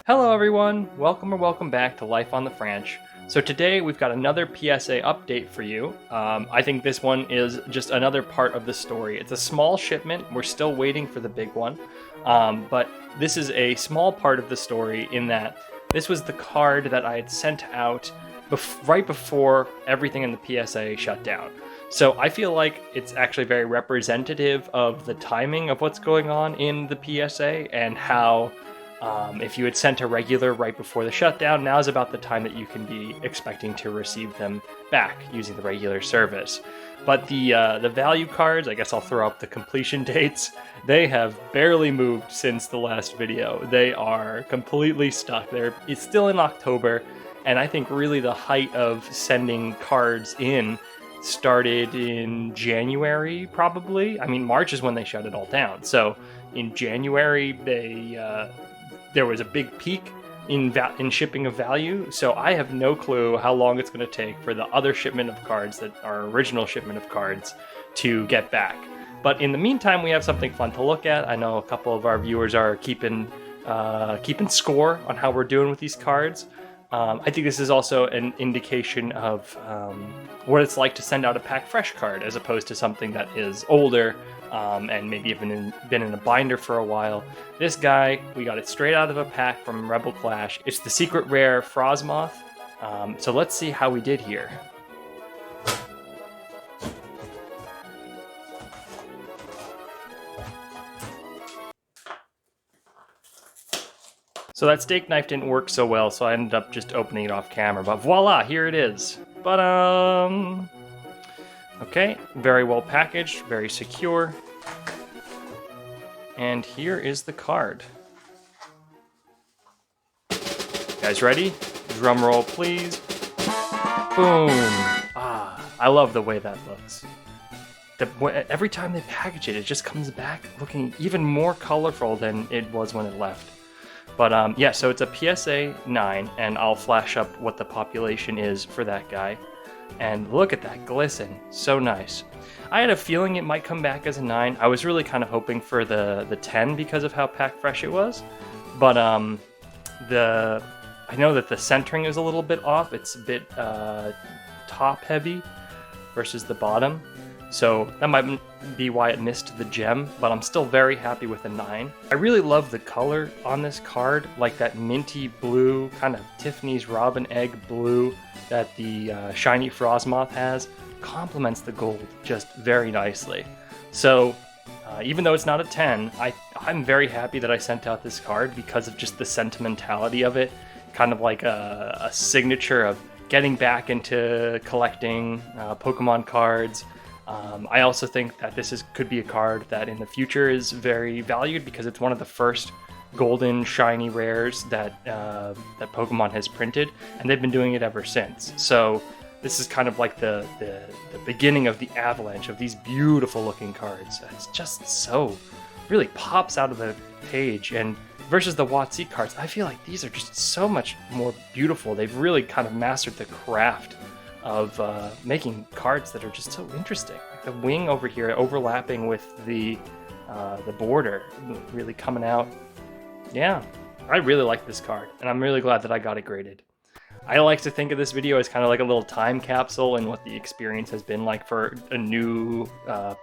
Hello everyone, welcome or welcome back to Life on the Franch. So today we've got another PSA update for you. I think this one is just another part of the story. It's a small shipment, we're still waiting for the big one, but this is a small part of the story in that this was the card that I had sent out right before everything in the PSA shut down. So I feel like it's actually very representative of the timing of what's going on in the PSA and how if you had sent a regular right before the shutdown, now is about the time that you can be expecting to receive them back using the regular service. But the value cards, I guess I'll throw up the completion dates, they have barely moved since the last video. They are completely stuck. It's still in October, and I think really the height of sending cards in started in January, probably. I mean, March is when they shut it all down. So in January, there was a big peak in shipping of value, so I have no clue how long it's going to take for the other shipment of cards, that our original shipment of cards, to get back. But in the meantime, we have something fun to look at. I know a couple of our viewers are keeping score on how we're doing with these cards. I think this is also an indication of what it's like to send out a pack fresh card as opposed to something that is older and maybe even been in a binder for a while. This guy, we got it straight out of a pack from Rebel Clash. It's the secret rare Frosmoth. So let's see how we did here. So that steak knife didn't work so well, so I ended up just opening it off camera, but voila, here it is. But okay, very well packaged, very secure. And here is the card. You guys ready? Drum roll, please. Boom. I love the way that looks. Every time they package it, it just comes back looking even more colorful than it was when it left. But yeah, so it's a PSA 9, and I'll flash up what the population is for that guy. And look at that glisten, so nice. I had a feeling it might come back as a 9. I was really kind of hoping for the 10 because of how pack fresh it was. But I know that the centering is a little bit off. It's a bit top heavy versus the bottom. So that might be why it missed the gem, but I'm still very happy with a 9. I really love the color on this card, like that minty blue, kind of Tiffany's Robin Egg blue that the shiny Frosmoth has, complements the gold just very nicely. So even though it's not a 10, I'm very happy that I sent out this card because of just the sentimentality of it, kind of like a signature of getting back into collecting Pokemon cards. I also think that this could be a card that in the future is very valued because it's one of the first golden shiny rares that Pokemon has printed, and they've been doing it ever since. So this is kind of like the beginning of the avalanche of these beautiful looking cards. It's just so really pops out of the page, and versus the WotC cards, I feel like these are just so much more beautiful. They've really kind of mastered the craft of making cards that are just so interesting. Like the wing over here overlapping with the border, really coming out. Yeah, I really like this card, and I'm really glad that I got it graded. I like to think of this video as kind of like a little time capsule and what the experience has been like for a new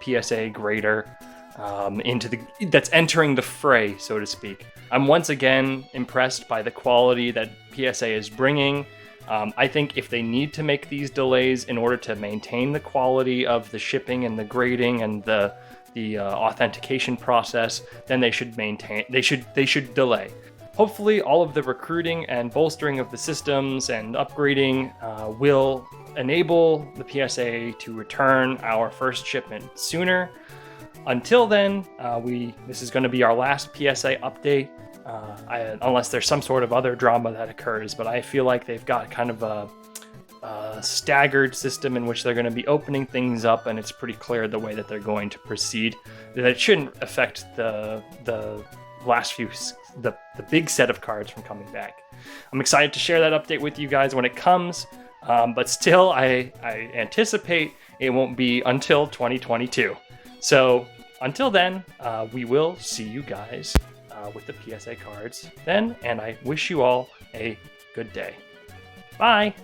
PSA grader that's entering the fray, so to speak. I'm once again impressed by the quality that PSA is bringing. I think if they need to make these delays in order to maintain the quality of the shipping and the grading and the authentication process, then they should delay. Hopefully all of the recruiting and bolstering of the systems and upgrading will enable the PSA to return our first shipment sooner. Until then, this is going to be our last PSA update. Unless there's some sort of other drama that occurs, but I feel like they've got kind of a staggered system in which they're going to be opening things up, and it's pretty clear the way that they're going to proceed. That it shouldn't affect the last few, the big set of cards from coming back. I'm excited to share that update with you guys when it comes, but still, I anticipate it won't be until 2022. So until then, we will see you guys with the PSA cards then, and I wish you all a good day. Bye!